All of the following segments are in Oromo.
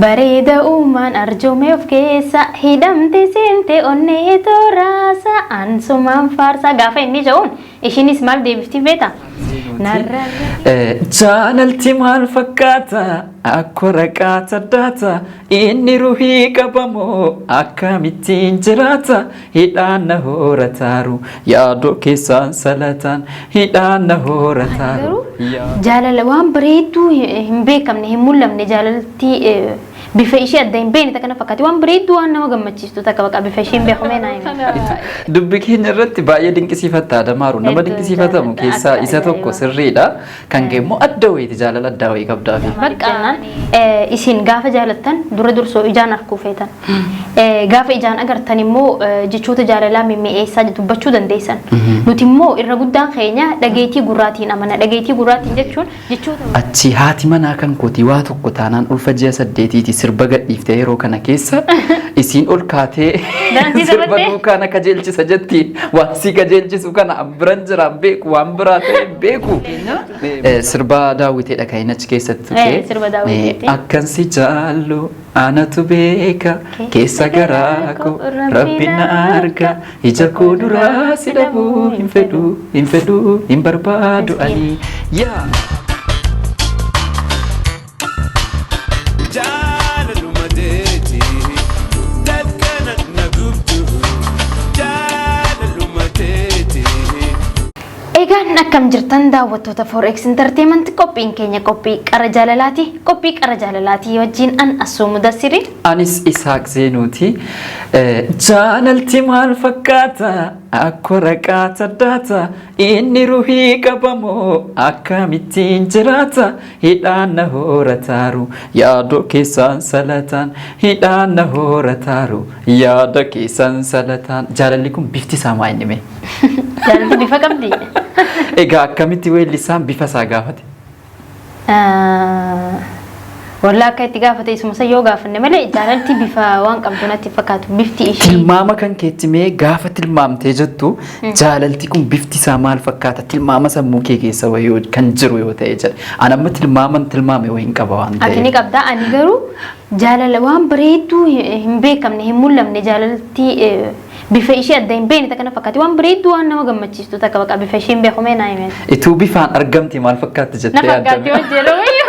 بريدة أمان أرجومي في كيسة هدمتي سنتي أني تراسة أنسومان فارسة قافة إني جون إيشيني سمال دي بفتي بيتا جالتي مال فكاتا أكو ركاتا داتا إني روحي قبمو أكامتين جراتا هدان هورتارو يادو كيسان سلطان هدان هورتارو جالل وان بريدو هم بيكم نهم ملم نجالتي بفايشي أدين بيني تكنا فكاتي وان بريدو أنا ما قمتشتو تكبك بفايشين بيخمينا دبكين الرتي بايا دينك سيفتا دمارو نما دينك سيفتا مو كيسا إسا توكو سريدا كان جيمو أدوي تجالل أدوي قبدا في بكنا إسين غافة جالتن دور سو إجان أركو فيتن غافة إجان أجر تنمو جشوت جاللا ممي إيسا جتو بچو دنديسن نتمو إرغودان خينيا دقيتي غراتين أمانا دقيتي غراتين جتشون جشوت أتشي هاتي منا كان كوتي واتو كتانان ألفجيا سديتي sirbaga dhiftee yeroo kana keessa isiin ol kaatee sirba duukaana kajeelchisa jetti waan si kajeelchisu kana ambiran jiraan beeku waan biraa ta'e beeku sirba daawwiteedha kan inni achi keessatti akkan si jaallu anatu beeka keessa garaa koo rabbi na arga ija koo duraa si dhabuu hin fedhu hin barbaadu ani yaa Egaan akkam jirtan daawwattoota Forex Entertainment qophiin keenya qophii qara jaalalaati wajjin an Assuu Mudassiri anis Isaaq Zeenuuti jaalalti maal fakkaata akka raqaata daata inni ruhii qabamoo akkamittiin jiraata hidhaan na horataaru yaada keessan salataan hidhaan na horataaru yaada keessan salataan jaalalli kun bifti isaa maal inni mee jaalalli bifa qabdi egaa akkamitti weellisaan bifa isaa gaafate والله كنت قافة اسمه سيو قافة نملة جالتي بفا وان قبضناتي فكاتو بفتي إشي تلماما كان كتمي قافة تلمام تجدو جالتي كون بفتي سامال فكاتا تلماما سموكي كيسا ويو كان جرو يوتايجر أنا ما تلمامي وين قبوان أكيني قبدا أني قرو جالل وان بريدو هم بيكم نهم ملم نجالتي بفايشي أدين بيني تكنا فكاتي وان بريدو أنا ما قمتشتو تكبك بفايشين بيخمين آيمين إتو بفان أرقمتي مال فكات جتي نفكاتي وجروي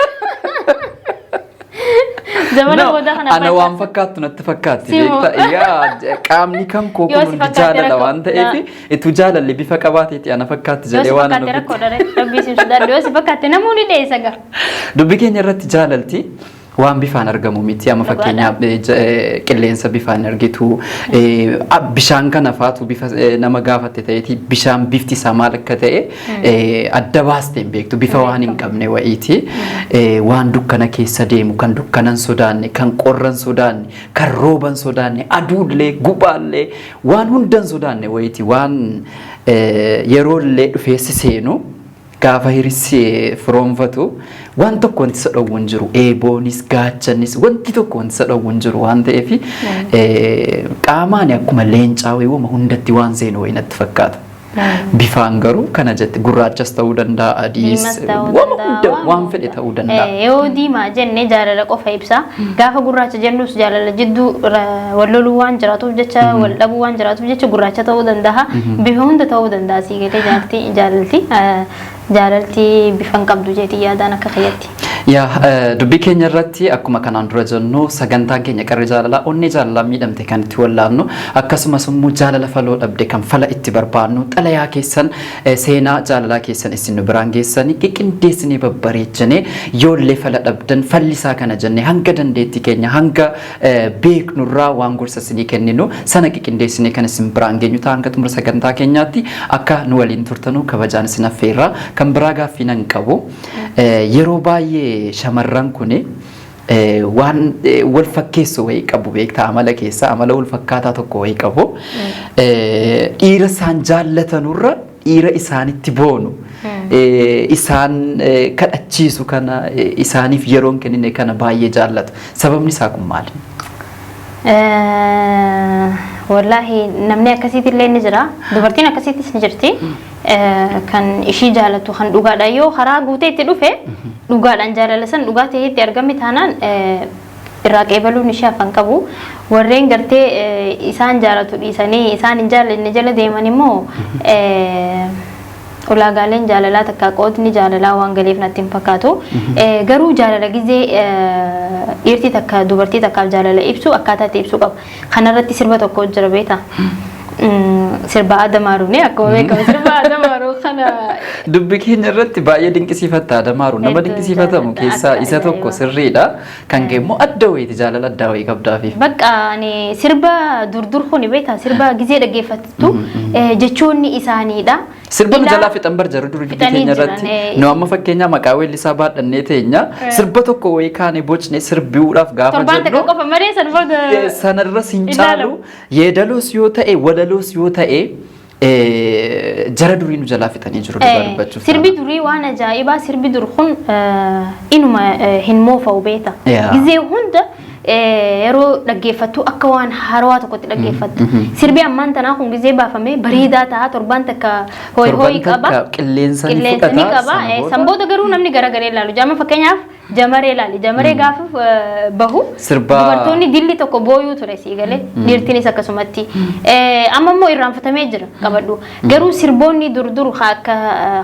أنا وان فكرت نتفكرت يا كامني كم كوكو من جالة لوان تأتي إتوجال اللي بفكراتي أنا فكرت جالة وانا دبيكين يرت جالتي وان بفان أرجمو ميتي أما فكينا كلينسا بفان أرجتو بشان كنا فاتو بف نما قافت تأتي بشان بفتي سامالك كتأ الدواستين بيكتو بفوانين كمنه وإيتي وان دكنا كيس ديمو كان دكنا سوداني كان قرن سوداني كان روبان سوداني أدود لي غبال لي وان هندن سوداني وإيتي وان يرول لي فيس سينو gaafa hirisi firoomfatu waan tokko wanti isa dhowwan jiru eeboonis gaachanis wanti tokko wanti isa dhowwan jiru waan ta'eef qaamaan akkuma leencaa wayuma hundatti waan seenu wayinatti fakkaata bifaan garuu kana jette gurraachas ta'uu danda'a adiis waan fedhe ta'uu danda'a yoo diimaa jenne jaalala qofa ibsa gaafa gurraacha jennus jaalala jidduu walloluu waan jiraatuuf jecha wal dhabuu waan jiraatuuf jecha gurraacha ta'uu danda'a bifa hunda ta'uu danda'a siigalee jaalalti bifan qabdu jeeti yaadaan akka kiyatti yaa dubbii keenya irratti akkuma kanaan dura jennu sagantaan keenya qarri jaalala onni jaalala miidhamte kan itti wallaannu akkasumas immoo jaalala faloo dhabde kan fala itti barbaannu xalayaa keessan seenaa jaalalaa keessan isin nu biraan geessanii qiqindeessinee babbareechanii yoollee fala dhabdan fallisaa kana jennee hanga dandeetti keenya hanga beeknurraa waan gorsa isinii kenninu sana qiqindeessinee kan isin biraan geenyu ta'a hanga xumura sagantaa keenyaatti akka nu waliin turtanuu kabajaan isin affeerra kan biraa gaaffii nan qabu yeroo baay'ee shamarran kuni waan wal fakkeessu wayii qabu beektaa amala keessa amala wal fakkaataa tokko wayii qabu dhiira isaan jaallatanurra dhiira isaanitti boonu isaan kadhachiisu kana isaaniif yeroon kennine kana baay'ee jaallatu sababni isaa kun maali? wallahi namni akkasitti illee ni jira dubartiin akkasittis ni jirti kan ishii jaalatu kan dhugaadha yoo karaa guutee itti dhufe dhugaadhaan jaalala san dhugaa ta'ee itti argame taanaan irraa qeebaluun ishee afaan qabu warreen gartee isaan jaalatu dhiisanii isaan hin jaallanne jala deeman immoo ulaagaaleen jaalalaa takka qoodni jaalalaa waan galeef natti hin fakkaatu garuu jaalala gizee dhiirti takka dubartii takkaaf jaalala ibsu akkaataa itti ibsu qaba kanarratti sirba tokko jira beeta sirba Adamaaru ne akkuma beekamu sirba Adamaaru kana dubbi keenya irratti baay'ee dinqisiifatta Adamaaru nama dinqisiifatamu keessaa isa tokko sirriidha kan geemmoo adda wayiiti jaalala adda wayii qabdaafi bakka ani sirba durdur kuni beeta sirba gizee dhaggeeffattu jechoonni isaaniidha sirba nu jalaa fixan barjaru duri dubbi keenya irratti nu amma fakkeenya maqaa weellisaa baadhannee teenya sirba tokko wayii kaane bocne sirbiuudhaaf gaafa jennu sanarra sincaalu yeedaloos yoo ta'e walaaloos yoo ta'e jara durii nu jalaa fixanii jiru dubbachuuf sirbi durii waan ajaa'ibaa sirbi dur kun inuma hin moofa'u beeta gizee hunda yeroo dhaggeeffattu akka waan harawaa tokkotti dhaggeeffattu sirbi ammaan tanaa kun gizee baafamee bareedaa ta'a torban takka hooyi hooyi qaba qilleensa ni qaba sanboota garuu namni garagaree ilaalu jaama fakkeenyaaf jamaree ilaali jamaree gaafa bahu dubartoonni dilli tokko booyuu ture siigalee dhiirtiinis akkasumatti amma immoo irraanfatamee jira qabadhu garuu sirboonni dur akka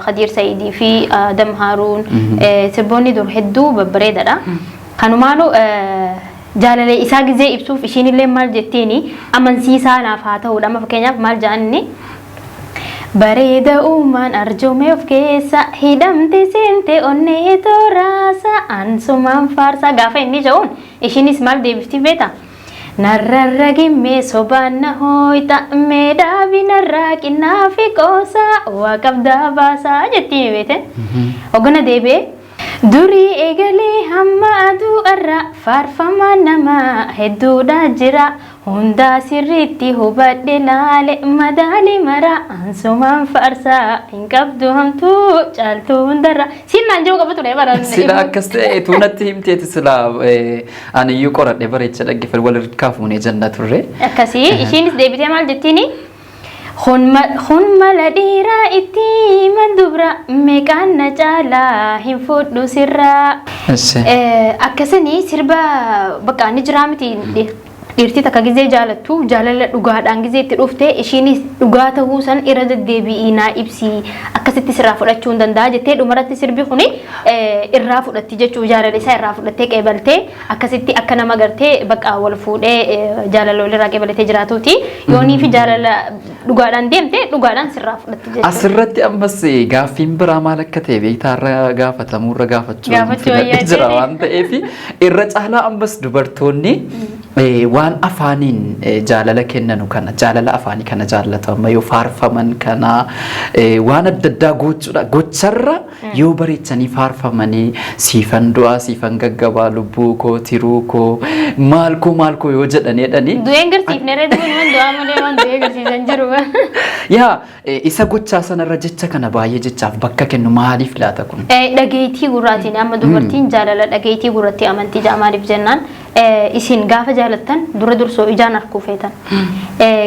Khadiir Saidii fi Adam Haaruun sirboonni dur hedduu babbareedadha kanumaanu jaalala isaa gizee ibsuuf ishiin illee maal jettiini amansiisaa naaf haa ta'uudha amma fakkeenyaaf maal jaanni bareeda uumaan arjoome of keessa hidhamte seente onnee tooraasa ansumaan faarsaa gaafa inni ja'uun ishiinis maal deebifti beeta narrarra gimmee sobaan na hooyta meedhaabi narraa qinnaa fi qoosaa waa qabdaa baasaa jettiin beete hoggana deebi'ee durii eegalee hamma aduu irra faarfama nama hedduudha jira hundaa sirriitti hubadhe laale madaali mara ansumaan faarsaa hin qabdu hamtuu caaltuu hundarra sinnaan jiru qabatu dha baran sila akkas ta'e tuunatti himteeti sila ani iyyuu qoradhe bareecha dhaggeeffal walirratti kaafuunee janna turre akkasii ishiinis deebitee maal jettiini Hun mala dhiiraa itti mandubra meeqaan na caalaa hin fudhu sirraa akkasanii sirba bakka ni jiraa miti dhiirtii takka gizee jaalattu jaalala dhugaadhaan gizee itti dhufte ishiinis dhugaa ta'uu san irra deddeebi'ii naa ibsi akkasitti sirraa fudhachuu hin danda'a jettee dhumarratti sirbi kuni irraa fudhatti jechuu jaalala isaa irraa fudhattee qeebaltee akkasitti akka nama gartee bakka wal fuudhee jaalala walirraa qeebalatee jiraatuuti yoonii fi jaalala dhugaadhaan deemte dhugaadhaan sirraa fudhatti jechuudha. Asirratti ammas gaaffiin biraa maal akka ta'e beektaarra gaafatamuurra gaafachuu jira waan ta'eef irra caalaa ammas dubartoonni waan afaaniin jaalala kennanu kana jaalala afaanii kana jaallatu amma yoo faarfaman kana waan adda addaa gochuudha gocharra yoo bareechanii faarfamanii siifan du'aa siifan gaggabaa lubbuu koo tiruu koo maal koo yoo jedhaniidhani du'een garsiifne irra du'uun waan du'aa malee waan du'ee garsiisan jiru yaa isa gochaa sanarra jecha kana baay'ee jechaaf bakka kennu maaliif laata kun dhageetii gurraatiin amma dubartiin jaalala dhageetii gurratti amantii jaamaaliif jennaan isin gaafa jaalattan dura dursoo ijaan arguu feetan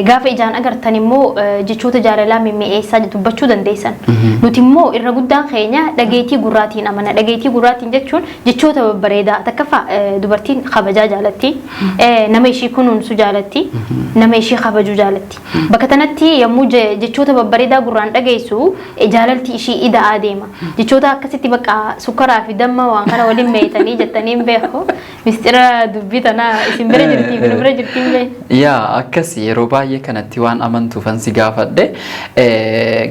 gaafa ijaan agartan immoo jechoota jaalalaa mimmi'eessaa dubbachuu dandeessan nuti immoo irra guddaan keenya dhageetii gurraatiin amana dhageetii gurraatiin jechuun jechoota babbareedaa takkafa dubartiin kabajaa jaalatti nama ishii kunuunsu jaalatti nama ishii kabajuu jaalatti bakka tanatti yommuu jechoota babbareedaa gurraan dhageessu jaalalti ishii ida'aa deema jechoota akkasitti bakka sukkaraa fi damma waan kana waliin meeytanii jettaniin beeku mistira dubbii tanaa isin bira jirtii fi bira jirtii illee yaa akkas yeroo baay'ee kanatti waan amantuufan si gaafadhe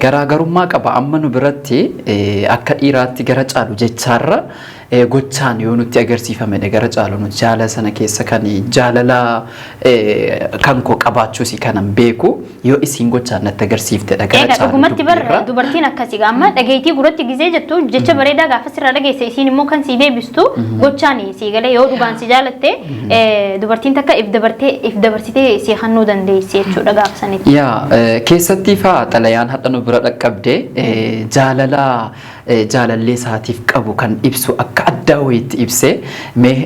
garaagarummaa qaba amma nu biratti akka dhiiraatti gara caalu jechaarra gochaan yoo nutti agarsiifame gara caalu nuti jaalala sana keessa kan jaalala kan koo qabaachuusi kanan beeku yoo isiin gochaan natti agarsiifte gara caalu dhugumatti barra dubartiin akkasii amma dhageetii gurratti gizee jettu jecha bareedaa gaafa sirraa dhageesse isiin immoo kan sii deebistu gochaan sii galee yoo dhugaan si jaalatte dubartiin takka if dabarsitee si hannuu dandeessi jechuudha gaafa sanitti yaa keessatti faa xalayaan hadha nu bira dhaqqabde jaalala jaalallee isaatiif qabu kan ibsu akka addaa wayiitti ibsee mee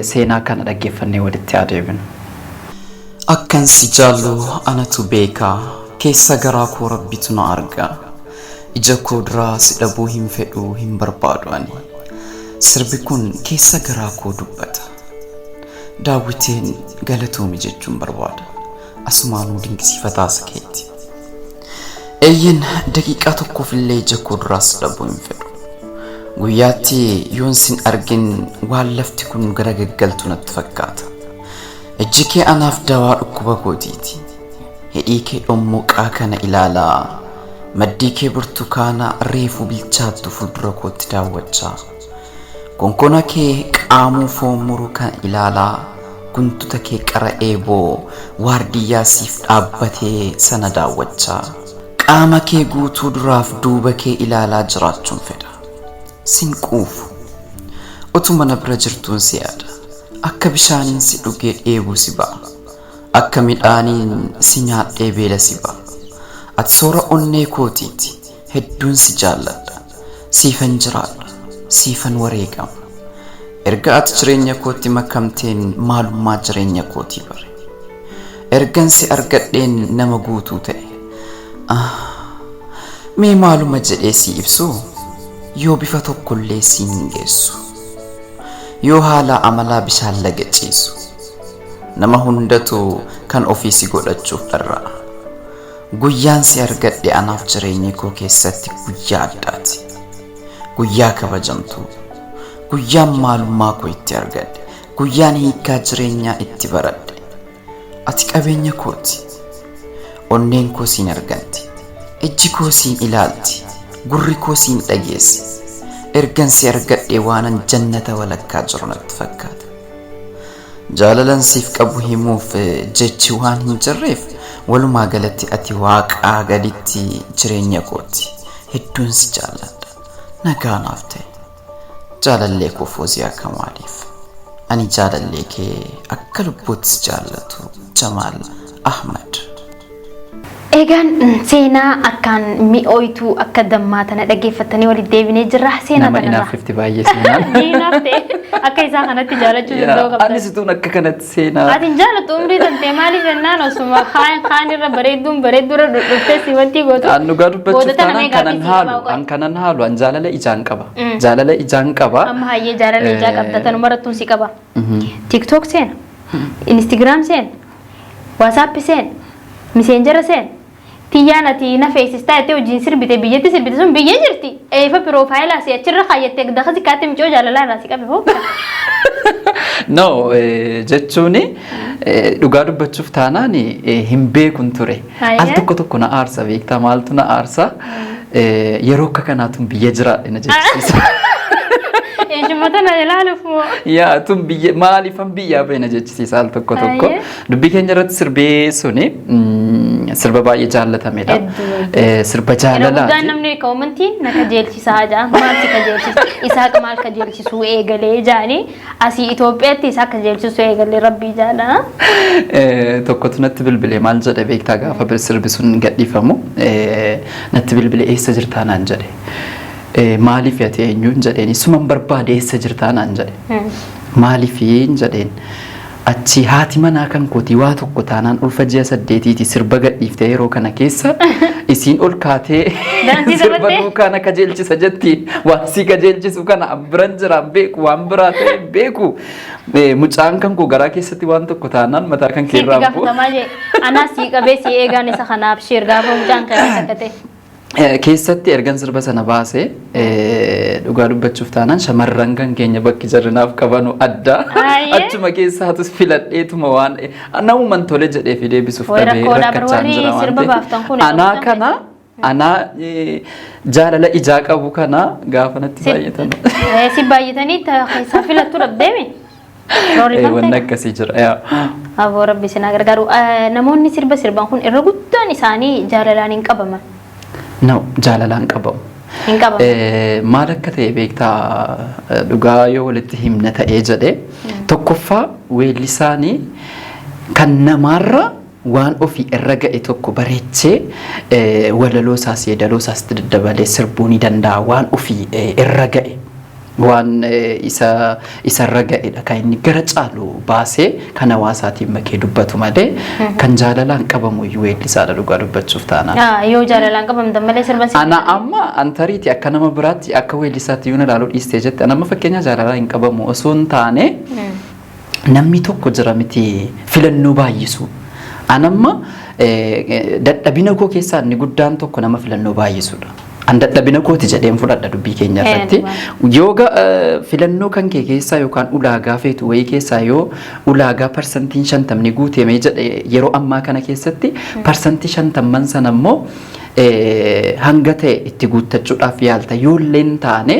seenaa kana dhaggeeffannee walitti adeemnu. Akkan si jaallu anatu beekaa keessa garaa koo rabbitu na arga ija koo duraa si dhabuu hin fedhu hin barbaadu ani sirbi kun keessa garaa koo dubbata daawwitiin galatoomii jechuun barbaada. Asumaanuu dinqisiifataa sakeetti. Eeyyin daqiiqaa tokkoof illee ija koo duraas dhabuu hin fedhu. Guyyaatti yoon sin argin waan lafti kun gara gaggaltu natti fakkaata. Ijji kee anaaf dawaa dhukkuba kootiiti. Hidhii kee dhommoqaa kana ilaalaa. Maddii kee burtukaana reefu bilchaattu fuuldura kootti daawwachaa. Konkona kee qaamuu foon muru kan ilaalaa. Guntuta kee qara eeboo waardiyyaa siif dhaabbatee sana daawwachaa. Qaama kee guutuu duraaf duuba kee ilaalaa jiraachuun fedha. Sin quufu. Utuma na bira jirtuun si yaada. Akka bishaaniin si dhugee dheebuu si ba'a. Akka midhaaniin si nyaadhee beela si ba'a. Ati soora onnee kootiiti. Hedduun si jaalladha. Siifan jiraadha. Siifan wareegama. Erga ati jireenya kootti makamteen maalummaa jireenya kootii bare. Ergan si argadheen nama guutuu ta'e. Mee maaluma jedhee si ibsu yoo bifa tokkollee si hin geessu. Yoo haala amalaa bishaan laga ciisu. Nama hundatu kan ofii si godhachuuf dharra'a. Guyyaan si argadhe anaaf jireenya koo keessatti guyyaa addaati. Guyyaa kabajamtuu. Guyyaan maalummaa koo itti argadhe. Guyyaan hiikaa jireenyaa itti baradhe. Ati qabeenya kooti. Onneen koo siin arganti. Ijji koo siin ilaalti. Gurri koo siin dhageessi. Ergan si argadhe waanan jannata walakkaa jiru natti fakkaata. Jaalalan siif qabu himuuf jechi waan hin jirreef walumaa galatti ati waaqaa gaditti jireenya kooti. Hedduun si jaalladha. Nagaa naaf ta'e. Jaalallee koo Fooziyaa Kamaaliif. Ani jaalallee kee akka lubbuutti jaallatu Jamaal Ahmad. Egaan seenaa akkaan mi'ooytuu akka dammaa tana dhaggeeffatanii walitti deebinee jirra. Seenaa nama inaafifti baay'ee seenaan. Diinaaf ta'e akka isaa kanatti jaalachuu danda'u qabda. Ani situun akka kanatti seenaa. Ati hin jaalattu umrii tantee maaliif jennaan osuma kaan irra bareeddura dhuftee si wanti gootu. An dhugaa dubbachuuf taanaan kanan haalu an jaalala ijaan qaba. Jaalala ijaan qaba. Amma hayyee jaalala ijaa qabda tanuma irrattuun si qaba. TikTok seena. Instagram seena. WhatsApp seena. Messenger seena. Tiyaanati na feesistaa itti hojiin sirbite biyyatti sirbite sun biyya jirti. Eefa piroofaayilaa si achirra kaayattee daqa si kaatti micoo jaalalaa irraa si qabe hooka. No jechuuni dhugaa dubbachuuf taanaan hin beekun ture. Al tokko na aarsa beektaa maaltu na aarsa yeroo akka kanaatun biyya jiraadhe na jechuudha. Eenyummaa na ilaaluuf moo? Yaa tun biyya maaliifan biyyaa bahe na jechuudha al tokko. Dubbii keenya irratti sirbee suni sirba baay'ee jaallatamedha. Sirba jaalala. Guddaan namni koomantiin na kajeelchisaa jaa. Maal si kajeelchisa? Isaaq maal kajeelchisuu eegalee jaanii asii Itoophiyaatti isaa kajeelchisuu eegalee rabbii jaalala. Tokkotu natti bilbilee maal jedhe beektaa gaafa sirbi sun gadhiifamu natti bilbilee eessa jirtaa naan jedhe. Maaliif ati eenyuun jedheen isuman barbaade eessa jirtaa naan jedhe. Maaliifiin jedheen. Achi haati manaa kan kooti waa tokko taanaan ulfa ji'a 8 sirba gadhiiftee yeroo kana keessa isiin ol kaatee sirba duukaana kajeelchisa jetti waan si kajeelchisu kana biran jiraan beeku waan biraa ta'e beeku mucaan kan koo garaa keessatti waan tokko taanaan mataa kan keerraa bu'u. Anaa sii qabee si eegaan isa kanaaf sheer gaafa mucaan kan sakkate. Keessatti ergan sirba sana baasee dhugaa dubbachuuf taanaan shamarran kan keenya bakki jarrinaaf qabanu adda achuma keessaatus filadheetuma waan namuman tole jedhee fi deebisuuf dhabee rakkachaa jira waan ta'eef anaa kana anaa jaalala ijaa qabu kana gaafa natti baay'atan. Si baay'atanii keessaa filattu dhabdeemi. Wanni akkasii jira. Aboo rabbi sinaa gargaaru. Namoonni sirban kun irra guddaan isaanii jaalalaan hin qabaman. No, jaalalaan qabamu. Hin qabamu. Maal akka ta'e beektaa dhugaa yoo walitti himna ta'ee jedhee tokkoffaa weellisaanii kan namaarra waan ofii irra ga'e tokko bareechee walaloo isaas yeedaloo isaas daddabalee sirbuu ni danda'a waan ofii irra ga'e. Waan isarra ga'edha kan inni gara caalu baasee kan hawaasaatiin makee dubbatu malee kan jaalalaan qabamu iyyuu weellisaadha dhugaa dubbachuuf taanaan. Yoo jaalalaan qabamtan malee sirban ana amma antariiti akka nama biraatti akka weellisaatti yoo ilaaluu dhiistee jette ana amma fakkeenya jaalalaan hin qabamu osoo hin taane namni tokko jira miti filannoo baay'isu. Anamma dadhabina koo keessaa inni guddaan tokko nama filannoo baay'isudha. An dadhabina kooti jedheen fudhadha dubbii keenya irratti. Yoo filannoo kan kee keessaa yookaan ulaagaa feetu wayii keessaa yoo ulaagaa parsantiin 50 guuteemee jedhe yeroo ammaa kana keessatti parsantii 50 sana immoo hanga ta'e itti guuttachuudhaaf yaalta yoollee hin taane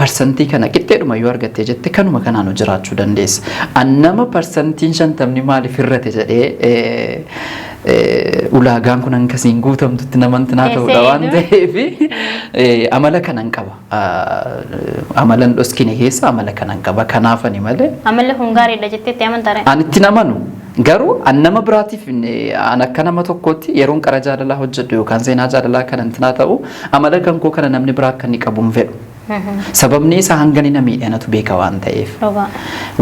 parsantii kana qixxeedhuma yoo argatte jette kanuma kanaan jiraachuu dandeessa. An nama parsantiin 50 maaliif hirrate jedhee ulaagaan kun akkasiin guutamtutti namantinaa ta'udha waan ta'eef amala kanan qaba. Amalan dhoskine keessa amala kanan qaba. Kanaafani malee amala hungaariidha jetteetti amantaare. Ani itti namanu garuu an nama biraatiif an akka nama tokkotti yeroon qara jaalalaa hojjedhu yookaan seenaa jaalalaa kan antinaa ta'u amala kan koo kana namni biraa akka inni qabu hin fedhu. Sababni isaa hanga ni miidhanatu beeka waan ta'eef.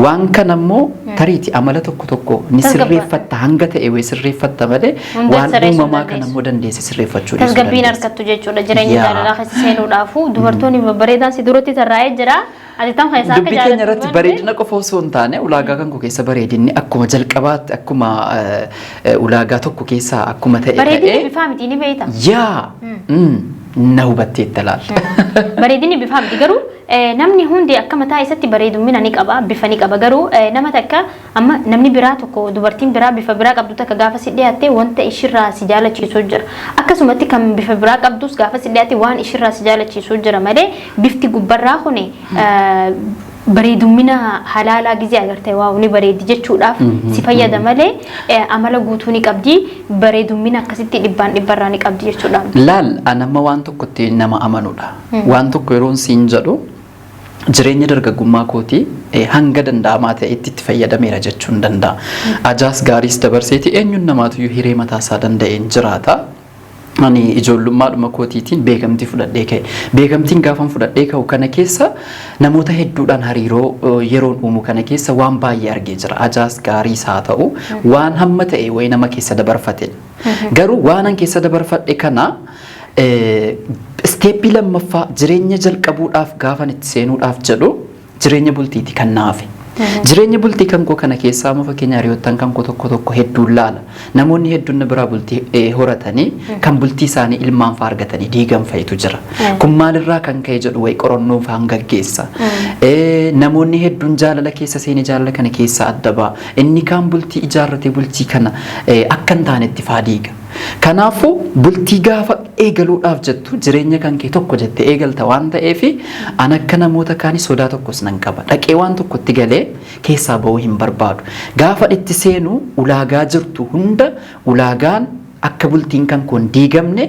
Waan kana immoo tariiti amala tokko ni sirreeffatta hanga ta'e wayii sirreeffatta malee waan uumamaa kana immoo dandeesse sirreeffachuu dhiisuu dandeessa. Tasgabbiin argattu jechuudha jireenya jaalalaa keessa seenuudhaafu dubartoonni babbareedaan si duratti tarraa'ee jira. Dubbii keenya irratti bareedina qofa osoo hin taane ulaagaa kan koo keessa bareedinni akkuma jalqabaatti akkuma ulaagaa tokko keessaa akkuma ta'e bareedinni bifaa miti ni beekta. Yaa na hubatteetta laal. Bareedinni bifaa miti garuu namni hundi akka mataa isatti bareedumina ni qaba bifa ni qaba garuu nama takka amma namni biraa tokko dubartiin biraa bifa biraa qabdu takka gaafa si dhiyaatte wanta ishirraa si jaalachiisuu jira. Akkasumatti kan bifa biraa qabdus gaafa si dhiyaatte waan ishirraa si jaalachiisuu jira malee bifti gubbarraa kuni bareedumina halaalaa gizee agartee waa ni bareedi jechuudhaaf si fayyada malee amala guutuu ni qabdi bareedumina akkasitti dhibbarraa ni qabdi jechuudha. Laal anamma waan tokkotti nama amanudha. Waan tokko yeroon siin jedhu jireenya dargaggummaa kooti hanga danda'amaa ta'e itti fayyadameera jechuun danda'a. Ajaas gaariis dabarseeti eenyuun namaatu hiree mataasaa danda'een jiraata. Ani ijoollummaadhuma kootiitiin beekamtii fudhadhee ka'e. Beekamtiin gaafan fudhadhee ka'u kana keessa namoota hedduudhaan hariiroo yeroon uumu kana keessa waan baay'ee argee jira. Ajaas gaariis haa ta'u waan hamma ta'e wayii nama keessa dabarfate. Garuu waan an keessa dabarfadhe kana isteeppii lammaffaa jireenya jalqabuudhaaf gaafan itti seenuudhaaf jedhu jireenya bultiiti kan naafe. Jireenya bultii kan koo kana keessaa amma fakkeenya hiriyoottan kan koo tokko hedduun laala. Namoonni hedduun na biraa bultii horatanii kan bultii isaanii ilmaan fa'aa argatanii diigan fa'itu jira. Kun maalirraa kan ka'e jedhu wayii qorannoo fa'aan gaggeessa. Namoonni hedduun jaalala keessa seenee jaalala kana keessaa adda ba'a. Inni kaan bultii ijaarratee bultii kana akka hin taanetti fa'aa diiga. Kanaafuu bultii gaafa eegaluudhaaf jettu jireenya kan kee tokko jettee eegalta waan ta'eef an akka namoota kaanii sodaa tokkos nan qaba. Dhaqee waan tokkotti galee keessaa ba'uu hin barbaadu. Gaafa itti seenu ulaagaa jirtu hunda ulaagaan akka bultiin kan kun diigamne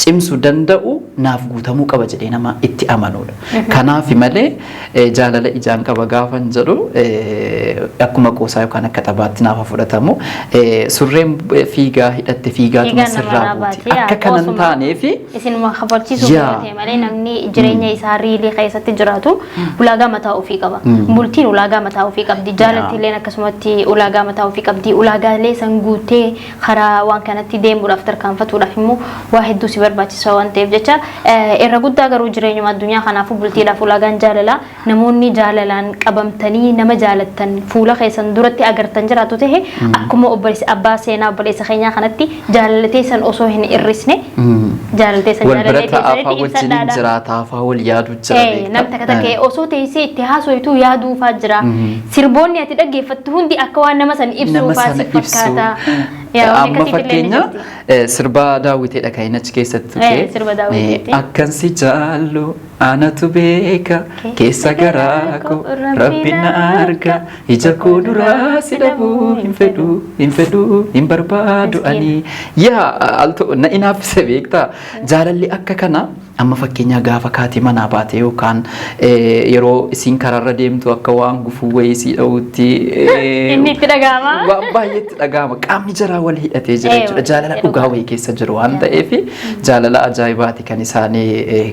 cimsuu danda'u naaf guutamuu qaba jedhee nama itti amanudha. Kanaaf malee jaalala ijaan qaba gaafan jedhu akkuma qoosaa yookaan akka taphaatti naaf fudhatamu surreen fiigaa hidhatte fiigaatu sirraa buuti. Akka kanan taaneef isinuma kafarchiisuu ta'e malee namni jireenya isaa riilii keessatti jiraatu ulaagaa mataa ofii qaba. Bultiin ulaagaa mataa ofii qabdi. Jaalaltilleen akkasumatti ulaagaa mataa ofii qabdi. Ulaagaalee san guutee karaa waan kanatti deemuudhaaf tarkaanfatuudhaaf immoo waa hedduu si barbaachisa waan ta'eef jecha irra guddaa garuu jireenyuma addunyaa kanaafuu bultiidhaaf ulaagaan jaalalaa namoonni jaalalaan qabamtanii nama jaalattan fuula keessan duratti agartan jiraatu ta'e akkuma obboleessa abbaa seenaa obboleessa keenyaa kanatti jaalallatee san osoo hin irrisne jaalallatee san jaalallatee wajjin jiraataa fa'aa wal yaadu jira. Namni takka takkee osoo teessee itti haasoftu yaaduufaa jira. Sirboonni ati dhaggeeffattu hundi akka waan nama san ibsuufaa si fakkaata. Amma fakkeenya sirba daawwiteedha kan achi keessatti akkan si jaallu anatu beeka keessa garaa koo rabbi na arga ija koo duraa si dhabuu hin fedhu hin barbaadu ani yaa alto na inaaffise beektaa jaalalli akka kana amma fakkeenya gaafa kaatee manaa baate yookaan yeroo isiin karaarra deemtu akka waan gufuu wayii si dha'utti inni itti dhagahama waan baay'eetti dhagahama qaamni jaraa wal hidhatee jira jechuudha jaalala dhugaa wayii keessa jiru waan ta'eef jaalala ajaa'ibaati kan isaanii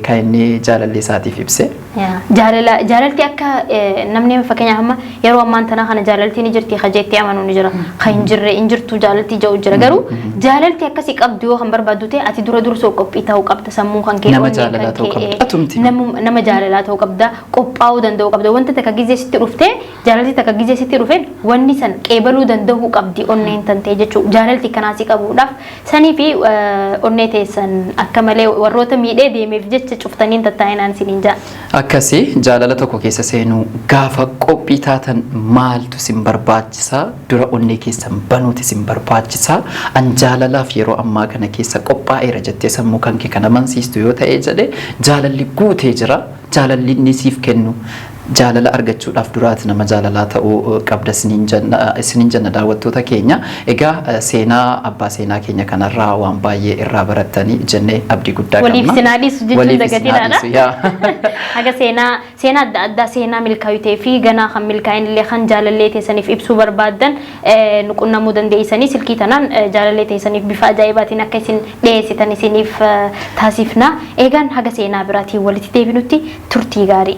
kan inni jaalalli fedhii isaatiif ibse. Jaalalti akka namni fakkeenyaaf amma yeroo ammaan tanaa kana jaalalti ni jirti kajeetti amanu ni jira kan hin jirre hin jirtu jaalalti jiru jira garuu jaalalti akkasii qabdu yoo kan barbaaddu ta'e ati dura dursoo qophii ta'uu qabda sammuu kan kee nama jaalalaa ta'uu qabda atumti nama jaalalaa ta'uu qabda qophaa'uu danda'uu qabda wanta takka gizee sitti dhufte jaalalti takka gizee sitti dhufe wanni san qeebaluu danda'uu qabdi onneen tantee jechuudha jaalalti kanaasii qabuudhaaf sanii fi onnee teessan akka malee warroota miidhee deemeef jecha cuftaniin tattaa'inaan siniin jaa. Akkasii jaalala tokko keessa seenuu gaafa qophii taatan maaltu sin barbaachisaa dura onnee keessan banuuti sin barbaachisaa an jaalalaaf yeroo ammaa kana keessa qophaa'eera jettee sammuu kan kee kana amansiistu yoo ta'e jedhe jaalalli guutee jira jaalalli inni siif kennu jaalala argachuudhaaf duraati nama jaalalaa ta'uu qabda isiniin jenna daawwattoota keenya egaa seenaa abbaa seenaa keenya kanarraa waan baay'ee irraa barattanii jennee abdii guddaa qabna waliif sinaadhiisu jechuun dagatiidhaadha haga seenaa adda addaa seenaa milkaa'uu fi ganaa kan milkaa'in illee kan jaalallee teessaniif ibsuu barbaaddan nuqunnamuu dandeessanii silkii tanaan jaalallee teessaniif bifa ajaa'ibaatiin akka isin dhiyeessitan isiniif taasifna eegaan haga seenaa biraatiin walitti deebinutti turtii gaarii.